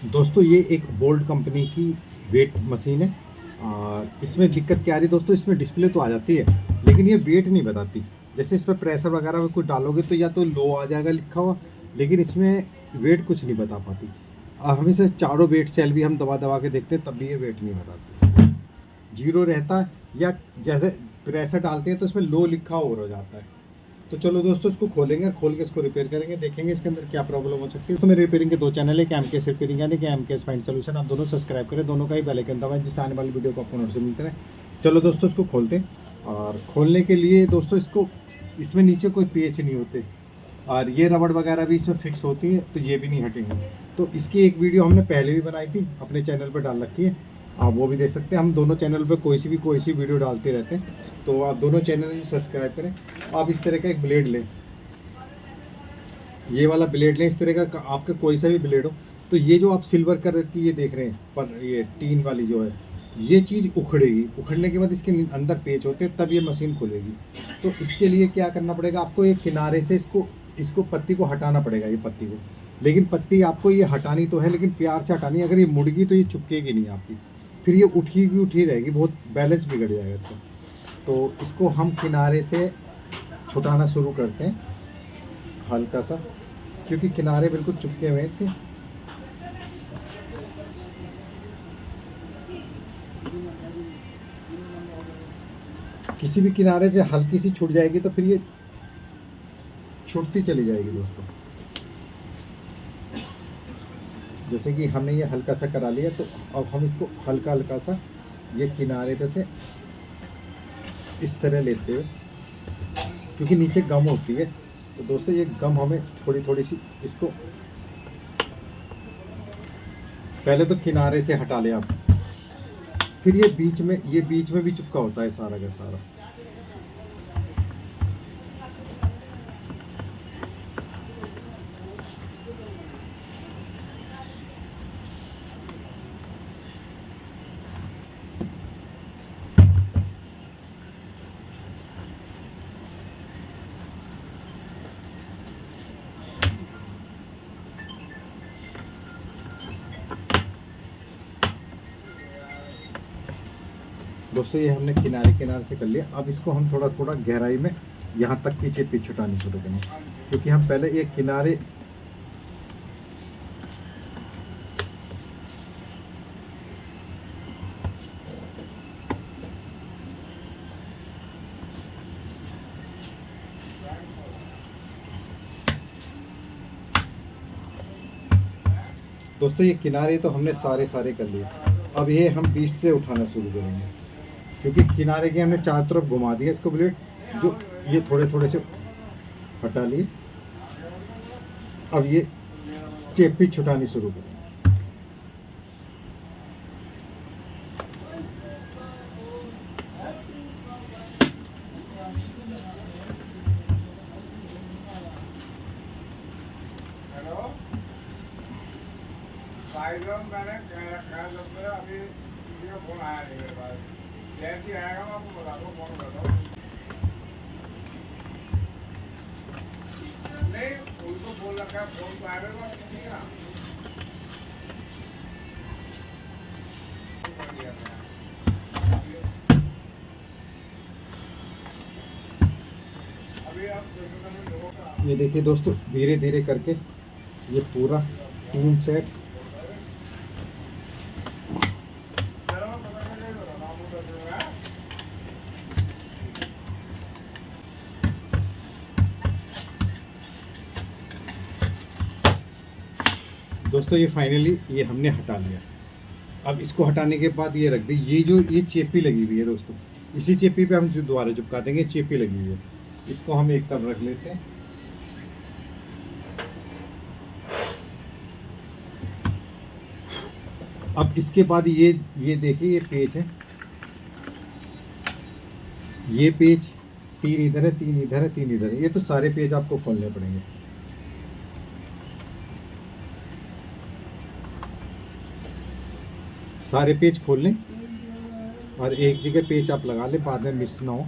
दोस्तों ये एक बोल्ट कंपनी की वेट मशीन है। इसमें दिक्कत क्या आ रही है दोस्तों, इसमें डिस्प्ले तो आ जाती है लेकिन ये वेट नहीं बताती। जैसे इस पर प्रेशर वगैरह में कुछ डालोगे तो या तो लो आ जाएगा लिखा हुआ, लेकिन इसमें वेट कुछ नहीं बता पाती। हम इसे चारों वेट सेल भी हम दबा दबा के देखते हैं तब भी ये वेट नहीं बताती, जीरो रहता है। या जैसे प्रेशर डालते हैं तो इसमें लो लिखा हो जाता है। तो चलो दोस्तों इसको खोलेंगे और खोल के इसको रिपेयर करेंगे, देखेंगे इसके अंदर क्या प्रॉब्लम हो सकती है। तो मेरे रिपेयरिंग के दो चैनल है, एम केस रिपेयरिंग यानी कि एम केस फाइंड सोल्यूशन। आप दोनों सब्सक्राइब करें, दोनों का ही बेल आइकन दबाएं जिससे आने वाली वीडियो को आपको नोटिफिकेशन मिलते रहे। चलो दोस्तों इसको खोलते हैं। और खोलने के लिए दोस्तों इसको, इसमें नीचे कोई पेच नहीं होते और ये रबड़ वगैरह भी इसमें फिक्स होती है तो ये भी नहीं हटेंगे। तो इसकी एक वीडियो हमने पहले भी बनाई थी, अपने चैनल पर डाल रखी है, आप वो भी देख सकते हैं। हम दोनों चैनल पे कोई सी वीडियो डालते रहते हैं, तो आप दोनों चैनल सब्सक्राइब करें। आप इस तरह का एक ब्लेड लें, ये वाला ब्लेड लें, इस तरह का आपका कोई सा भी ब्लेड हो। तो ये जो आप सिल्वर कलर की ये देख रहे हैं पर ये टीन वाली जो है, ये चीज़ उखड़ेगी। उखड़ने के बाद इसके अंदर पेच होते हैं तब ये मशीन खुलेगी। तो इसके लिए क्या करना पड़ेगा आपको, एक किनारे से इसको पत्ती को हटाना पड़ेगा, ये पत्ती को। लेकिन पत्ती आपको ये हटानी तो है लेकिन प्यार से हटानी, अगर ये मुड़गी तो ये चुपकेगी नहीं आपकी, फिर ये उठी रहेगी, बहुत बैलेंस बिगड़ जाएगा इसका। तो इसको हम किनारे से छुटाना शुरू करते हैं हल्का सा, क्योंकि किनारे बिल्कुल चुपके हुए हैं इसके। किसी भी किनारे से हल्की सी छूट जाएगी तो फिर ये छूटती चली जाएगी दोस्तों। जैसे कि हमने ये हल्का सा करा लिया, तो अब हम इसको हल्का हल्का सा ये किनारे पे से इस तरह लेते हुए, क्योंकि नीचे गम होती है तो दोस्तों ये गम हमें थोड़ी सी इसको पहले तो किनारे से हटा ले आप, फिर ये बीच में भी चिपका होता है सारा का सारा। दोस्तों ये हमने किनारे से कर लिया। अब इसको हम थोड़ा गहराई में यहाँ तक की चिप्पी छुटानी शुरू करेंगे, क्योंकि हम पहले ये किनारे दोस्तों ये किनारे तो हमने सारे कर लिए। अब ये हम बीच से उठाना शुरू करेंगे, क्योंकि किनारे के हमने चारों तरफ घुमा दिया इसको ब्लेड, जो ये थोड़े से हटा लिए। अब ये चेपी छुटानी शुरू करें। मैंने अभी किसी का फोन आया नहीं मेरे पास, जैसे ही आएगा मैं आपको बता दूँ, फोन करता हूँ। नहीं उनको बोल रखा है, फोन तो आएगा बात किसी का। ये देखिए दोस्तों, धीरे धीरे करके ये पूरा 3 सेट दोस्तों ये फाइनली ये हमने हटा लिया। अब इसको हटाने के बाद ये रख दी, ये चेपी लगी हुई है दोस्तों, इसी चेपी पे हम जो दोबारा चिपका देंगे, चेपी लगी हुई है। इसको हम एक तरफ रख लेते हैं। अब इसके बाद ये देखिए ये पेच है, ये पेच 3 इधर है, 3 इधर है, 3 इधर है, ये तो सारे पेज आपको खोलने पड़ेंगे। सारे पेज खोल लें और एक जगह पेज आप लगा लें, बाद में मिस ना हो।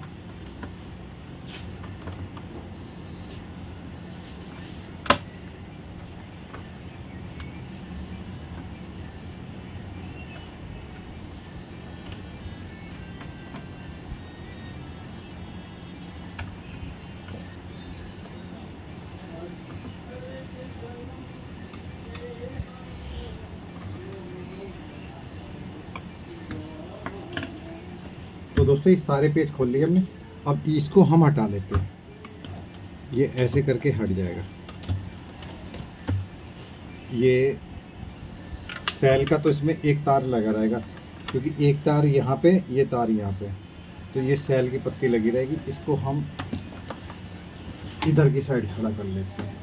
दोस्तों ये सारे पेज खोल लिए हमने। अब इसको हम हटा लेते हैं, ये ऐसे करके हट जाएगा। ये सेल का तो इसमें एक तार लगा रहेगा, क्योंकि एक तार यहाँ पे, ये तार यहाँ पे, तो ये सेल की पत्ती लगी रहेगी। इसको हम इधर की साइड खड़ा कर लेते हैं।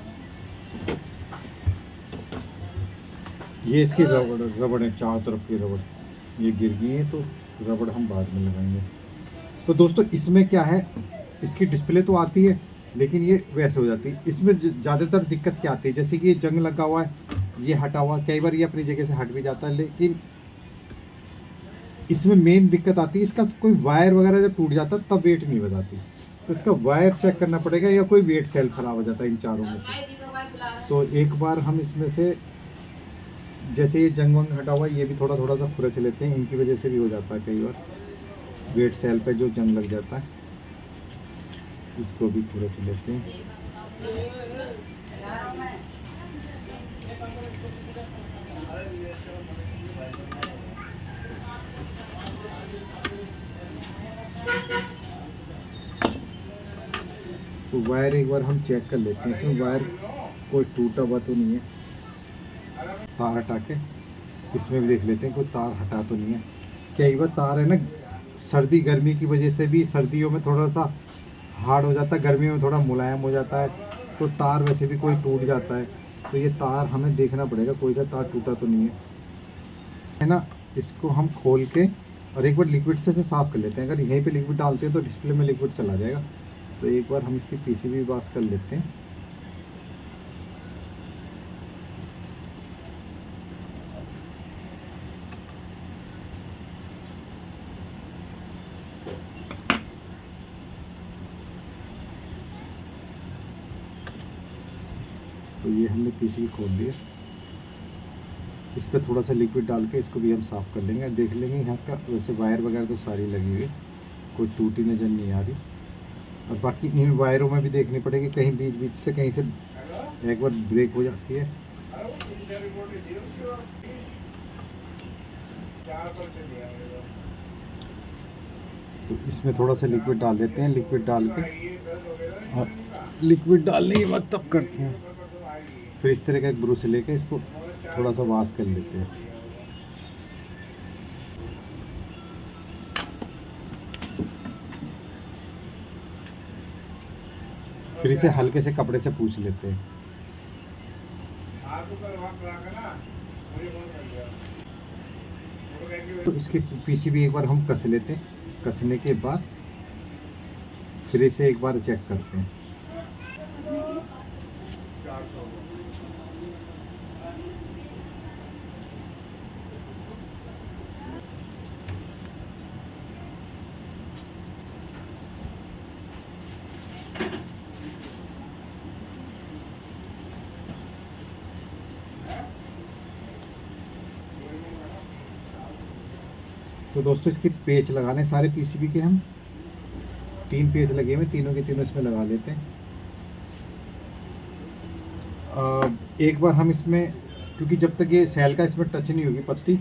ये इसकी रबड़ है, चारों तरफ की रबड़, ये गिर गई है तो रबड़ हम बाद में लगाएंगे। तो दोस्तों इसमें क्या है, इसकी डिस्प्ले तो आती है लेकिन ये वैसे हो जाती है। इसमें ज़्यादातर दिक्कत क्या आती है, जैसे कि ये जंग लगा हुआ है, ये हटा हुआ, कई बार ये अपनी जगह से हट भी जाता है, लेकिन इसमें मेन दिक्कत आती है इसका कोई वायर वगैरह जब टूट जाता है तब वेट नहीं बताती। तो इसका वायर चेक करना पड़ेगा, या कोई वेट सेल खराब हो जाता है इन चारों में से। तो एक बार हम इसमें से, जैसे ये जंग वंग हटा हुआ है, ये भी थोड़ा थोड़ा सा खुरच लेते हैं, इनकी वजह से भी हो जाता है कई बार वेट सेल पे जो जंग लग जाता है, इसको भी खुरच लेते हैं। तो वायर एक बार हम चेक कर लेते हैं, इसमें वायर कोई टूटा हुआ तो नहीं है। तार हटा के इसमें भी देख लेते हैं कोई तार हटा तो नहीं है। कई बार तार है ना, सर्दी गर्मी की वजह से भी, सर्दियों में थोड़ा सा हार्ड हो जाता है, गर्मी में थोड़ा मुलायम हो जाता है, तो तार वैसे भी कोई टूट जाता है। तो ये तार हमें देखना पड़ेगा कोई सा तार टूटा तो नहीं है ना। इसको हम खोल के और एक बार लिक्विड से साफ़ कर लेते हैं। अगर यहीं पे लिक्विड डालते हैं तो डिस्प्ले में लिक्विड चला जाएगा। तो एक बार हम इसकी पीसीबी वाश कर लेते हैं। तो ये हमने पीसीबी खोल दिया, इस पर थोड़ा सा लिक्विड डाल के इसको भी हम साफ़ कर लेंगे। देख लेंगे यहाँ का, वैसे वायर वगैरह तो सारी लगी हुई है, कोई टूटी नज़र नहीं आ रही। और बाकी इन वायरों में भी देखनी पड़ेगी, कहीं बीच बीच से कहीं से एक बार ब्रेक हो जाती है। तो इसमें थोड़ा सा लिक्विड डाल देते हैं, लिक्विड डाल के, और लिक्विड डालने के बाद तब करते हैं। फिर इस तरह का एक ब्रश लेके इसको थोड़ा सा वॉश कर लेते हैं। फिर इसे हल्के से कपड़े से पूछ लेते हैं। तो इसकी पीसीबी एक बार हम कस लेते हैं, कसने के बाद फिर इसे एक बार चेक करते हैं। तो दोस्तों इसके पेच लगाने सारे पीसीबी के, हम 3 पेच लगे हुए, तीनों के तीनों इसमें लगा लेते हैं। एक बार हम इसमें, क्योंकि जब तक ये सेल का इसमें टच नहीं होगी पत्ती,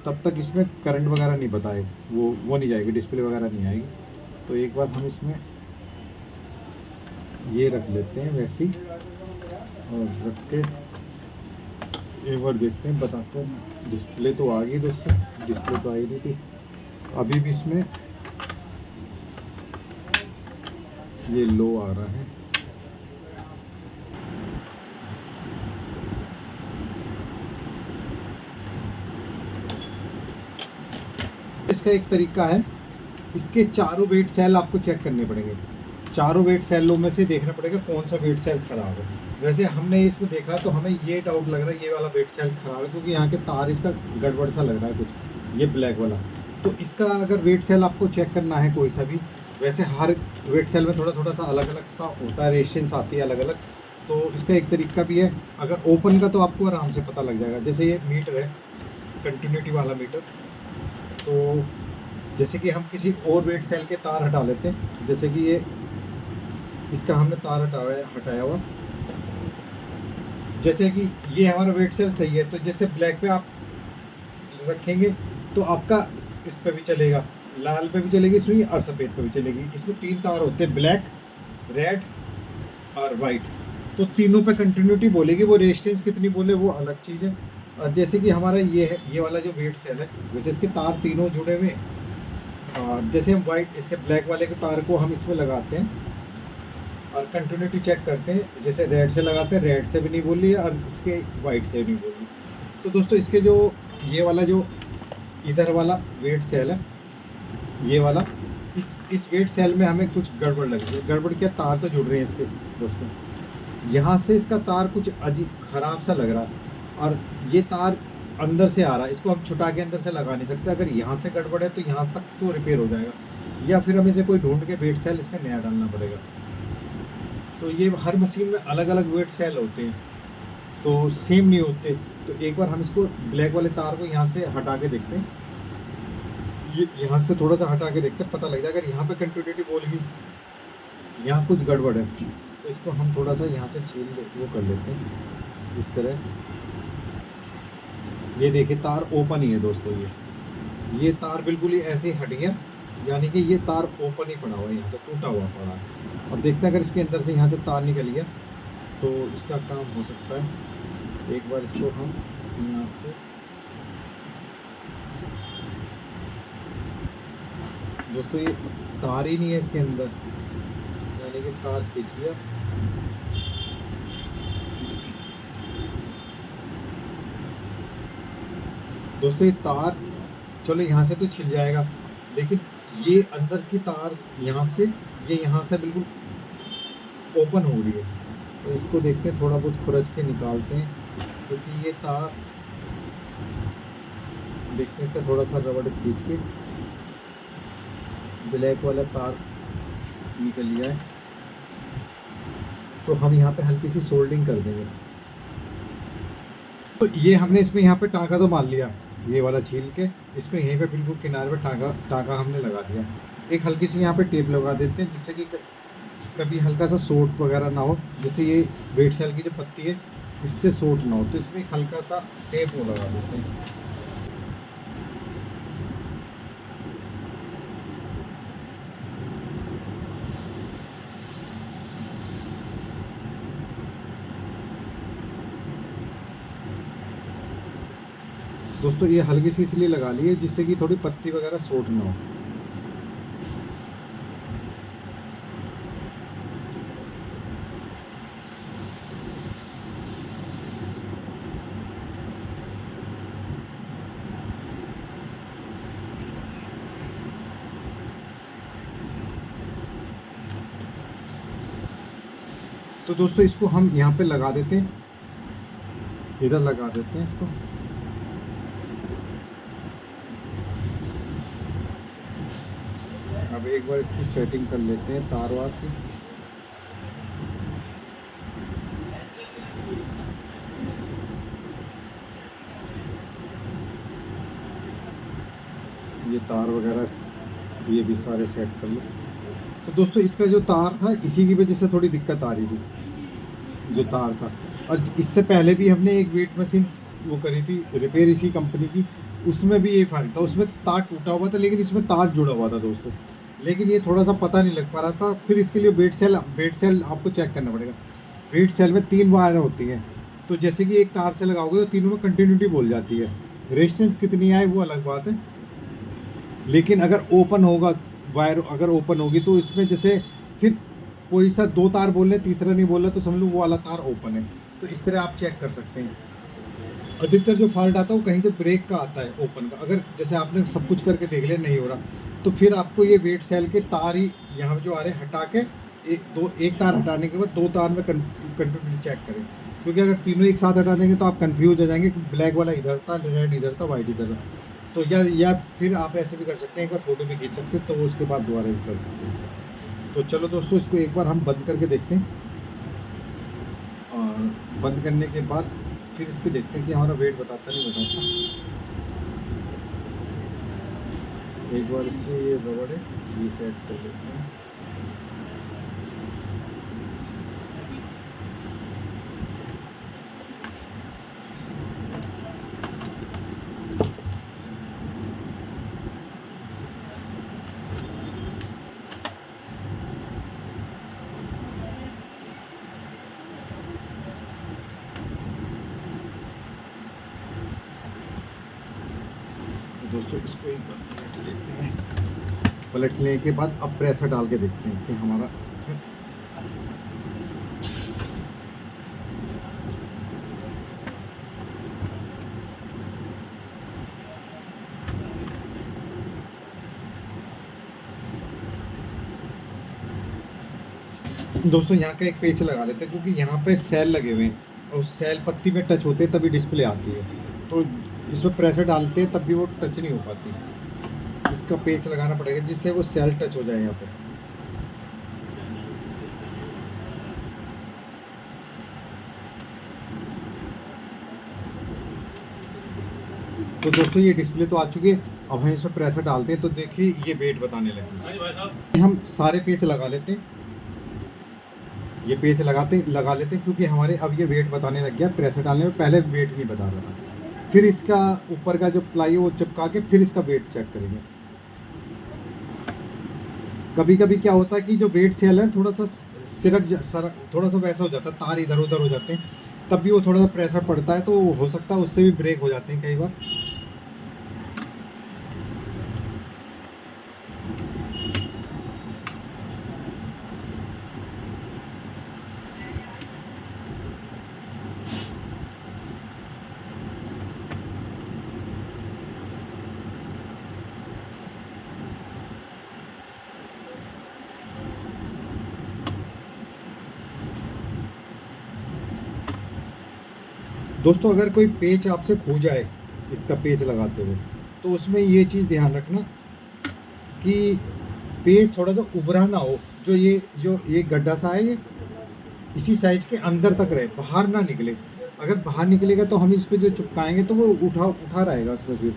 तब तक इसमें करंट वगैरह नहीं बताए, वो नहीं जाएगी, डिस्प्ले वगैरह नहीं आएगी। तो एक बार हम इसमें ये रख लेते हैं वैसे ही, और रख के एक बार देखते हैं, बताते हैं। डिस्प्ले तो आ गई दोस्तों, डिस्प्ले तो आई नहीं थी, अभी भी इसमें ये लो आ रहा है। इसका एक तरीका है, इसके चारों वेट सेल आपको चेक करने पड़ेंगे। चारों वेट सेलों में से देखना पड़ेगा कौन सा वेट सेल खराब है। वैसे हमने इसमें देखा तो हमें ये डाउट लग रहा है ये वाला वेट सेल खराब है, क्योंकि यहाँ के तार इसका गड़बड़ सा लग रहा है कुछ, ये ब्लैक वाला। तो इसका अगर वेट सेल आपको चेक करना है कोई सा भी, वैसे हर वेट सेल में थोड़ा थोड़ा सा अलग अलग सा होता है, रेशियंस आती है अलग अलग। तो इसका एक तरीका भी है, अगर ओपन का तो आपको आराम से पता लग जाएगा। जैसे ये मीटर है, कंटिन्यूटी वाला मीटर, तो जैसे कि हम किसी और वेट सेल के तार हटा लेते हैं, जैसे कि ये इसका हमने तार हटाया हुआ, जैसे कि ये हमारा वेट सेल सही है, तो जैसे ब्लैक पे आप रखेंगे तो आपका इस पे भी चलेगा। लाल पे भी चलेगी सुई और सफ़ेद पे भी चलेगी। इसमें 3 तार होते हैं, ब्लैक, रेड और वाइट। तो तीनों पे कंटिन्यूटी बोलेगी, वो रेजिस्टेंस कितनी बोले वो अलग चीज़ है। और जैसे कि हमारा ये है, ये वाला जो वेट सेल है, वैसे इसके तार तीनों जुड़े हुए हैं। और जैसे हम वाइट इसके ब्लैक वाले के तार को हम इसमें लगाते हैं और कंटिन्यूटी चेक करते हैं, जैसे रेड से लगाते हैं, रेड से भी नहीं बोली और इसके वाइट से भी नहीं बोली। तो दोस्तों इसके जो ये वाला जो इधर वाला वेट सेल है, ये वाला, इस वेट सेल में हमें कुछ गड़बड़ लगी है। गड़बड़ क्या, तार तो जुड़ रहे हैं इसके दोस्तों, यहाँ से इसका तार कुछ अजीब ख़राब सा लग रहा है और ये तार अंदर से आ रहा है, इसको हम छुटा के अंदर से लगा नहीं सकते। अगर यहाँ से गड़बड़ है तो यहाँ तक तो रिपेयर हो जाएगा, या फिर हमें से कोई ढूंढ के वेट सेल इसका नया डालना पड़ेगा। तो ये हर मशीन में अलग अलग वेट सेल होते हैं, तो सेम नहीं होते। तो एक बार हम इसको ब्लैक वाले तार को यहाँ से हटा के देखते हैं, ये यहाँ से थोड़ा सा हटा के देखते हैं, पता लग जाएगा। अगर यहाँ पे कंटिन्यूटी बोल गई, यहाँ कुछ गड़बड़ है, तो इसको हम थोड़ा सा यहाँ से छील वो कर लेते हैं इस तरह। ये देखिए तार ओपन ही है दोस्तों, ये तार बिल्कुल ही ऐसे ही हट गया, यानी कि ये तार ओपन ही पड़ा हुआ है, यहाँ से टूटा हुआ पड़ा है। अब देखते हैं अगर इसके अंदर से यहाँ से तार निकल गया तो इसका काम हो सकता है। एक बार इसको हम यहाँ से दोस्तों, ये तार ही नहीं है इसके अंदर, यानी कि तार खींच गया। दोस्तों ये तार चलो यहाँ से तो छिल जाएगा, लेकिन ये अंदर की तार यहाँ से, ये यहाँ से बिल्कुल ओपन हो रही है। तो इसको देखते हैं, थोड़ा बहुत खुरच के निकालते हैं, क्योंकि ये तार देखते हैं, इसका थोड़ा सा रबड़ खींच के ब्लैक वाला तार निकल गया है। तो हम यहाँ पे हल्की सी सोल्डिंग कर देंगे। तो ये हमने इसमें यहाँ पे टाँका तो मार लिया, ये वाला छील के इसको यहीं पे बिल्कुल किनारे पे टाँका हमने लगा दिया। एक हल्की सी यहाँ पे टेप लगा देते हैं, जिससे कि कभी हल्का सा सोट वगैरह ना हो, जैसे ये वेट सेल की जो पत्ती है इससे सोट ना हो, तो इसमें एक हल्का सा टेप वो लगा देते हैं। दोस्तों ये हल्की सी इसलिए लगा ली है जिससे कि थोड़ी पत्ती वगैरह सोट ना हो। तो दोस्तों इसको हम यहाँ पे लगा देते हैं, इधर लगा देते हैं इसको। अब एक बार इसकी सेटिंग कर लेते हैं तार वार की। ये तार वगैरह ये भी सारे सेट कर लो। तो दोस्तों इसका जो तार था, इसी की वजह से थोड़ी दिक्कत आ रही थी, जो तार था। और इससे पहले भी हमने एक वेट मशीन वो करी थी रिपेयर इसी कंपनी की, उसमें भी ये फाल्ट था, उसमें तार टूटा हुआ था लेकिन इसमें तार जुड़ा हुआ था दोस्तों। लेकिन ये थोड़ा सा पता नहीं लग पा रहा था। फिर इसके लिए वेट सेल आपको चेक करना पड़ेगा। वेट सेल में 3 वायर होती हैं, तो जैसे कि एक तार से लगाओगे तो तीनों में कंटिन्यूटी बोल जाती है। रेजिस्टेंस कितनी आए वो अलग बात है, लेकिन अगर ओपन होगा वायर, अगर ओपन होगी तो इसमें जैसे फिर कोई सा 2 तार बोल रहे तीसरा नहीं बोल रहा, तो समझ लो वो वाला तार ओपन है। तो इस तरह आप चेक कर सकते हैं। अधिकतर जो फॉल्ट आता है वो कहीं से ब्रेक का आता है, ओपन का। अगर जैसे आपने सब कुछ करके देख लिया नहीं हो रहा, तो फिर आपको ये वेट सेल के तार ही यहाँ जो आ रहे हैं हटा के एक तार हटाने के बाद 2 तार में कंटिन्यूटी चेक करें, क्योंकि अगर तीनों एक साथ हटा देंगे तो आप कंफ्यूज हो जाएंगे कि ब्लैक वाला इधर था, रेड इधर था, वाइट इधर था। तो या फिर आप ऐसे भी कर सकते हैं, एक बार फोटो भी खींच सकते हैं, तो उसके बाद दोबारा भी कर सकते हैं। तो चलो दोस्तों इसको एक बार हम बंद करके देखते हैं, और बंद करने के बाद फिर इसको देखते हैं कि हमारा वेट बताता नहीं बताता। एक बार इसके ये रबड़ है ये सेट कर लेते हैं। दोस्तों इसको एक बार पलट लेते हैं। पलट लेने के बाद अब प्रेशर डाल के देखते हैं कि हमारा इसमें दोस्तों यहाँ का एक पेच लगा लेते हैं, क्योंकि यहाँ पे सेल लगे हुए हैं और सेल पत्ती में टच होते हैं तभी डिस्प्ले आती है। तो इसमें प्रेशर डालते हैं तब भी वो टच नहीं हो पाती। इसका पेच लगाना पड़ेगा जिससे वो सेल टच हो जाए यहाँ पे। तो दोस्तों ये डिस्प्ले तो आ चुकी है। अब हम इसमें प्रेशर डालते हैं तो देखिए ये वेट बताने लगे। हम सारे पेच लगा लेते हैं, ये पेच लगा लेते हैं, क्योंकि हमारे अब ये वेट बताने लग गया। प्रेशर डालने में पहले वेट नहीं बता रहा था। फिर इसका ऊपर का जो प्लाई है वो चिपका के फिर इसका वेट चेक करेंगे। कभी कभी क्या होता है कि जो वेट सेल है थोड़ा सा थोड़ा सा वैसा हो जाता है, तार इधर उधर हो जाते हैं, तब भी वो थोड़ा सा प्रेशर पड़ता है तो हो सकता है उससे भी ब्रेक हो जाते हैं कई बार। दोस्तों अगर कोई पेच आपसे खो जाए इसका पेच लगाते हुए, तो उसमें ये चीज़ ध्यान रखना कि पेच थोड़ा सा उभरा ना हो। जो ये गड्ढा सा है ये इसी साइज के अंदर तक रहे, बाहर ना निकले। अगर बाहर निकलेगा तो हम इस पर जो चिपकाएंगे तो वो उठा रहेगा इसमें फिर।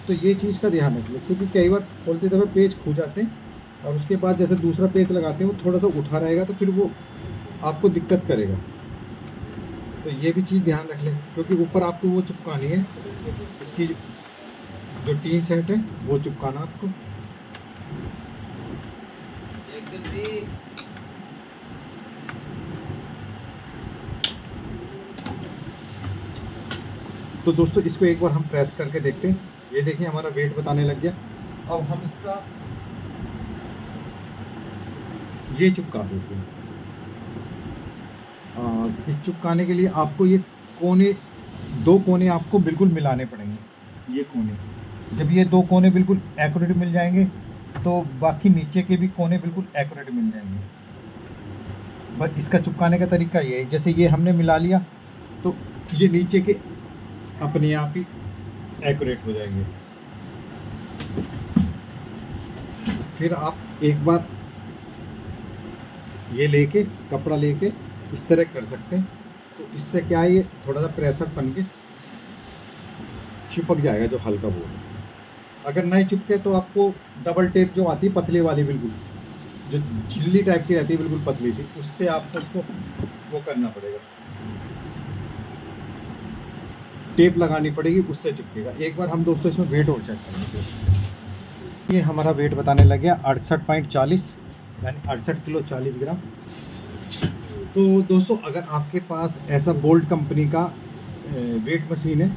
तो ये चीज़ का ध्यान रख लो, क्योंकि कई बार खोलते समय पेच खो जाते हैं और उसके बाद जैसे दूसरा पेच लगाते हैं वो थोड़ा सा उठा रहेगा तो फिर वो आपको दिक्कत करेगा। तो ये भी चीज़ ध्यान रख लें, क्योंकि ऊपर आपको वो चिपकानी है, इसकी जो टीन सेट है वो चिपकाना आपको। तो दोस्तों इसको एक बार हम प्रेस करके देखते हैं। ये देखिए हमारा वेट बताने लग गया। अब हम इसका ये चिपका देते हैं। इस चिपकाने के लिए आपको ये दो कोने आपको बिल्कुल मिलाने पड़ेंगे। ये कोने, जब ये दो कोने बिल्कुल एक्यूरेट मिल जाएंगे तो बाकी नीचे के भी कोने बिल्कुल एक्यूरेट मिल जाएंगे। बस इसका चिपकाने का तरीका ये है, जैसे ये हमने मिला लिया तो ये नीचे के अपने आप ही एक्यूरेट हो जाएंगे। फिर आप एक बार ये लेके कपड़ा लेके इस तरह कर सकते हैं, तो इससे क्या है ये थोड़ा सा प्रेशर बन के चिपक जाएगा जो हल्का बोर्ड। अगर नहीं चिपके तो आपको डबल टेप जो आती है पतली वाली, बिल्कुल जो झिल्ली टाइप की रहती है बिल्कुल पतली सी, उससे आपको उसको वो करना पड़ेगा, टेप लगानी पड़ेगी, उससे चिपकेगा। एक बार हम दोस्तों इसमें वेट और चेक करेंगे। ये हमारा वेट बताने लग गया 68.40 यानी 68 किलो 40 ग्राम। तो दोस्तों अगर आपके पास ऐसा बोल्ट कंपनी का वेट मशीन है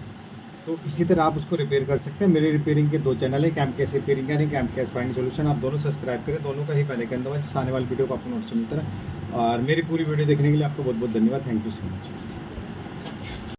तो इसी तरह आप उसको रिपेयर कर सकते हैं। मेरे रिपेयरिंग के 2 चैनल है, कैम कैश रिपेयरिंग यानी कैम कैश फाइंडिंग सोल्यूशन। आप दोनों सब्सक्राइब करें, दोनों का ही पहले के अंदर जिससे आने वाली वीडियो को आपको नोटिस मिलता है। और मेरी पूरी वीडियो देखने के लिए आपको बहुत बहुत धन्यवाद। Thank you so much.